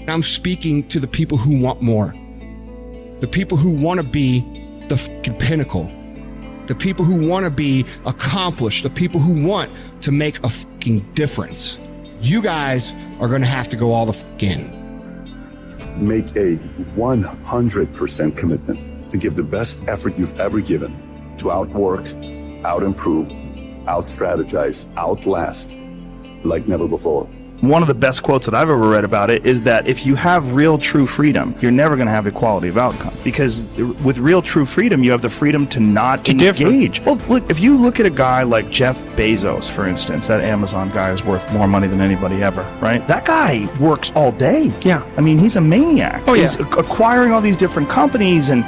I'm speaking to the people who want more, the people who want to be the fucking pinnacle, the people who want to be accomplished, the people who want to make a fucking difference. You guys are going to have to go all the fuck in. Make a 100% commitment to give the best effort you've ever given to outwork, out-improve, out-strategize, outlast like never before. One of the best quotes that I've ever read about it is that if you have real true freedom, you're never going to have equality of outcome, because with real true freedom, you have the freedom to not engage. Well, look, if you look at a guy like Jeff Bezos, for instance, that Amazon guy is worth more money than anybody ever, right? That guy works all day. Yeah. I mean, he's a maniac. Oh, yeah. He's acquiring all these different companies, and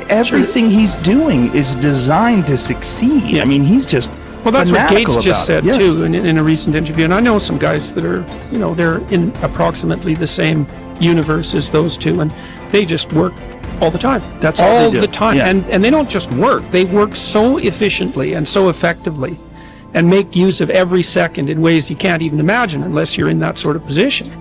everything he's doing is designed to succeed. Yeah. I mean, he's just Well, that's what Gates just said, yes. too, in a recent interview. And I know some guys that are, they're in approximately the same universe as those two, and they just work all the time. That's all the time. Yeah. And they don't just work. They work so efficiently and so effectively and make use of every second in ways you can't even imagine unless you're in that sort of position.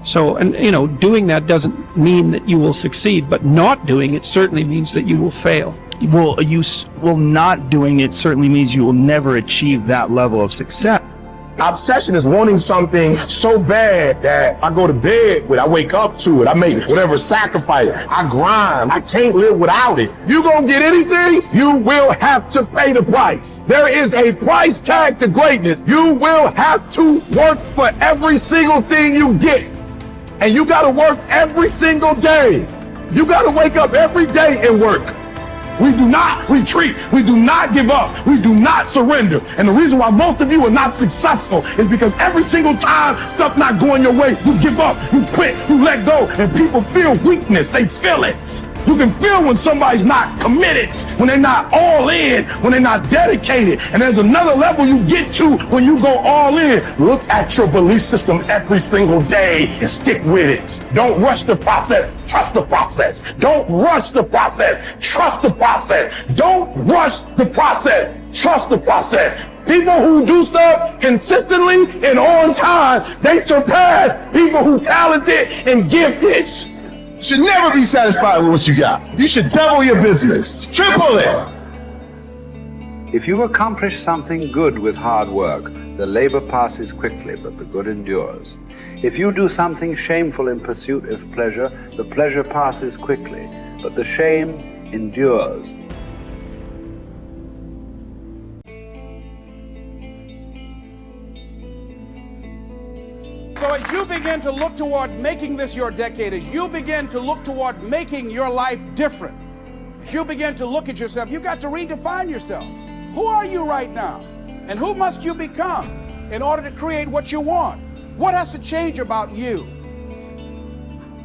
So, and doing that doesn't mean that you will succeed, but not doing it certainly means that you will fail. Well, not doing it certainly means you will never achieve that level of success. Obsession is wanting something so bad that I go to bed with, I wake up to it, I make whatever sacrifice, I grind, I can't live without it. You gonna get anything, you will have to pay the price. There is a price tag to greatness. You will have to work for every single thing you get. And you gotta work every single day. You gotta wake up every day and work. We do not retreat. We do not give up. We do not surrender. And the reason why most of you are not successful is because every single time stuff not going your way, you give up, you quit, you let go, and people feel weakness. They feel it. You can feel when somebody's not committed, when they're not all in, when they're not dedicated. And there's another level you get to when you go all in. Look at your belief system every single day and stick with it. Don't rush the process. Trust the process. Don't rush the process. Trust the process. Don't rush the process. Trust the process. People who do stuff consistently and on time, they surpass people who talented and gifted. Should never be satisfied with what you got. You should double your business, triple it. If you accomplish something good with hard work, the labor passes quickly, but the good endures. If you do something shameful in pursuit of pleasure, the pleasure passes quickly, but the shame endures. So as you begin to look toward making this your decade, as you begin to look toward making your life different, as you begin to look at yourself, you've got to redefine yourself. Who are you right now? And who must you become in order to create what you want? What has to change about you?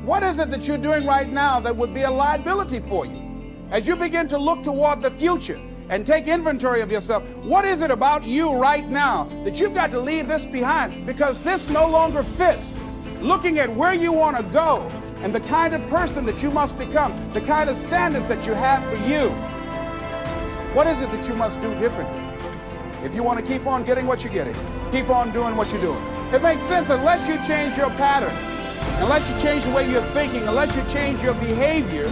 What is it that you're doing right now that would be a liability for you? As you begin to look toward the future and take inventory of yourself, what is it about you right now that you've got to leave this behind because this no longer fits? Looking at where you want to go and the kind of person that you must become, the kind of standards that you have for you. What is it that you must do differently if you want to keep on getting what you're getting, keep on doing what you're doing? It makes sense unless you change your pattern, unless you change the way you're thinking, unless you change your behavior,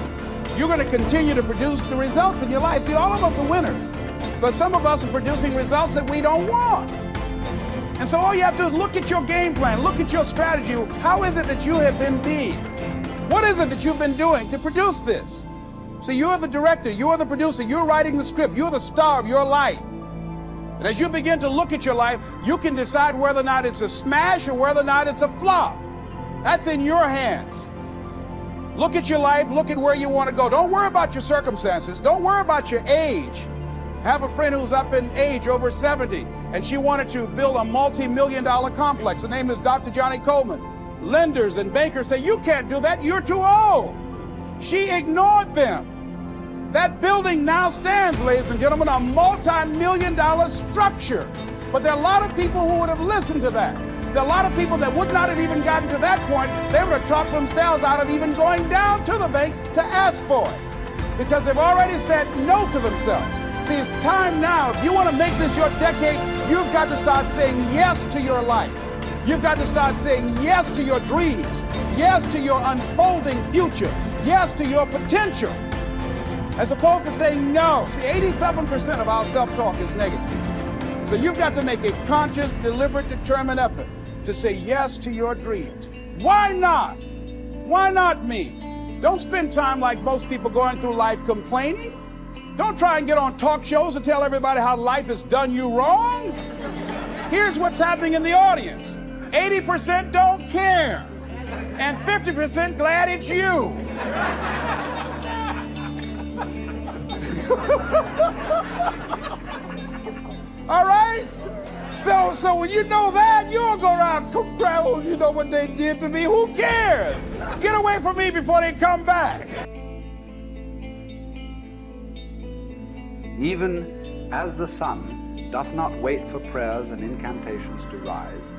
you're going to continue to produce the results in your life. See, all of us are winners, but some of us are producing results that we don't want. And so all you have to do is look at your game plan, look at your strategy. How is it that you have been being? What is it that you've been doing to produce this? See, you're the director, you're the producer, you're writing the script, you're the star of your life. And as you begin to look at your life, you can decide whether or not it's a smash or whether or not it's a flop. That's in your hands. Look at your life, look at where you want to go. Don't worry about your circumstances. Don't worry about your age. I have a friend who's up in age, over 70, and she wanted to build a multi-million-dollar complex. The name is Dr. Johnny Coleman. Lenders and bankers say, you can't do that, you're too old. She ignored them. That building now stands, ladies and gentlemen, a multi-million-dollar structure. But there are a lot of people who would have listened to that. There are a lot of people that would not have even gotten to that point. They would have talked themselves out of even going down to the bank to ask for it because they've already said no to themselves. See, it's time now. If you want to make this your decade, you've got to start saying yes to your life. You've got to start saying yes to your dreams, yes to your unfolding future, yes to your potential, as opposed to saying no. See, 87% of our self-talk is negative. So you've got to make a conscious, deliberate, determined effort to say yes to your dreams. Why not? Why not me? Don't spend time like most people going through life complaining. Don't try and get on talk shows and tell everybody how life has done you wrong. Here's what's happening in the audience. 80% don't care, and 50% glad it's you. All right? So when you know that, you'll go around, oh, you know what they did to me? Who cares? Get away from me before they come back. Even as the sun doth not wait for prayers and incantations to rise,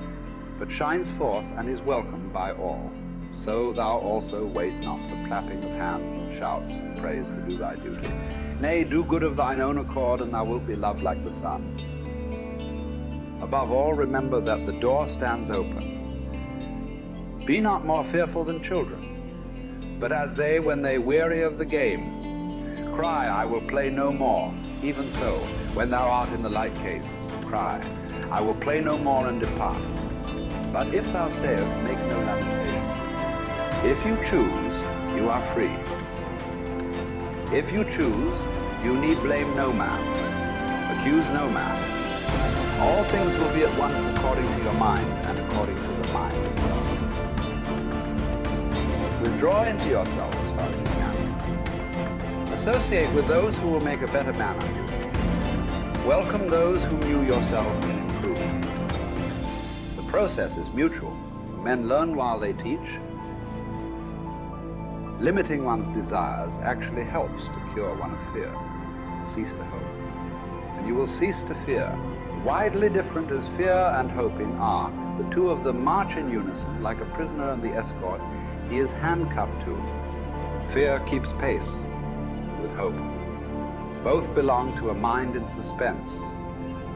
but shines forth and is welcomed by all, so thou also wait not for clapping of hands and shouts and praise to do thy duty. Nay, do good of thine own accord, and thou wilt be loved like the sun. Above all, remember that the door stands open. Be not more fearful than children, but as they, when they weary of the game, cry, I will play no more. Even so, when thou art in the light case, cry, I will play no more, and depart. But if thou stayest, make no lamentation. If you choose, you are free. If you choose, you need blame no man, accuse no man. All things will be at once according to your mind and according to the mind of God. Withdraw into yourself as far as you can. Associate with those who will make a better man of you. Welcome those whom you yourself will improve. The process is mutual. Men learn while they teach. Limiting one's desires actually helps to cure one of fear. Cease to hope, and you will cease to fear. Widely different as fear and hoping are, the two of them march in unison like a prisoner and the escort he is handcuffed to. Fear keeps pace with hope. Both belong to a mind in suspense,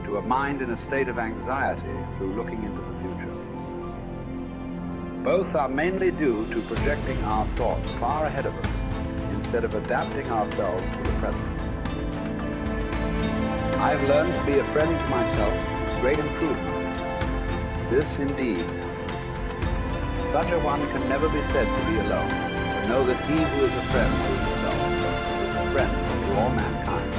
to a mind in a state of anxiety through looking into the future. Both are mainly due to projecting our thoughts far ahead of us instead of adapting ourselves to the present. I've learned to be a friend to myself with great improvement. This indeed, such a one can never be said to be alone, but know that he who is a friend to himself is a friend to all mankind.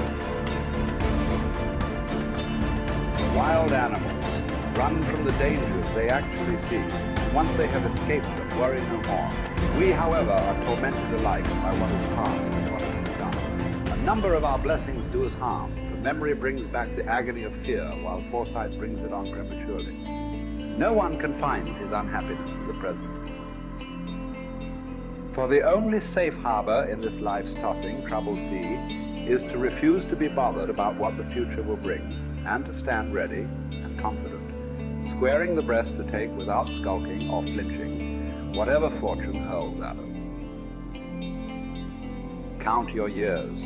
Wild animals run from the dangers they actually see. Once they have escaped them, worry no more. We, however, are tormented alike by what is past and what has become. A number of our blessings do us harm. Memory brings back the agony of fear, while foresight brings it on prematurely. No one confines his unhappiness to the present. For the only safe harbor in this life's tossing, troubled sea is to refuse to be bothered about what the future will bring, and to stand ready and confident, squaring the breast to take without skulking or flinching whatever fortune hurls at it. Count your years,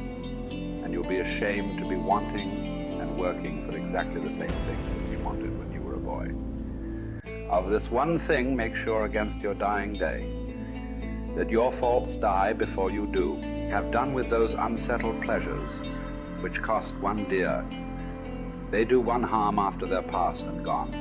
and you'll be ashamed to be wanting and working for exactly the same things as you wanted when you were a boy. Of this one thing, make sure against your dying day, that your faults die before you do. Have done with those unsettled pleasures which cost one dear. They do one harm after they're past and gone,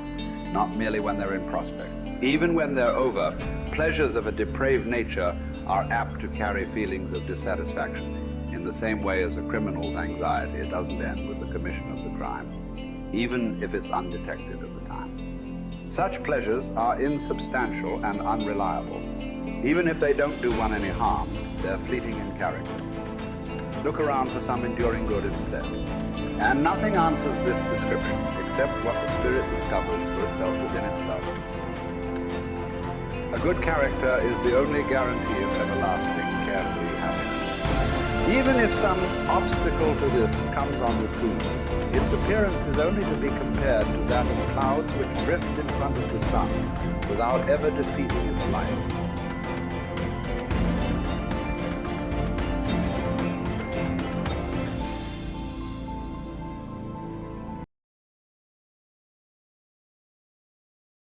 not merely when they're in prospect. Even when they're over, pleasures of a depraved nature are apt to carry feelings of dissatisfaction. In the same way as a criminal's anxiety, it doesn't end with the commission of the crime, even if it's undetected at the time. Such pleasures are insubstantial and unreliable. Even if they don't do one any harm, they're fleeting in character. Look around for some enduring good instead. And nothing answers this description except what the spirit discovers for itself within itself. A good character is the only guarantee of everlasting, carefree happiness. Even if some obstacle to this comes on the scene, its appearance is only to be compared to that of clouds which drift in front of the sun without ever defeating its light.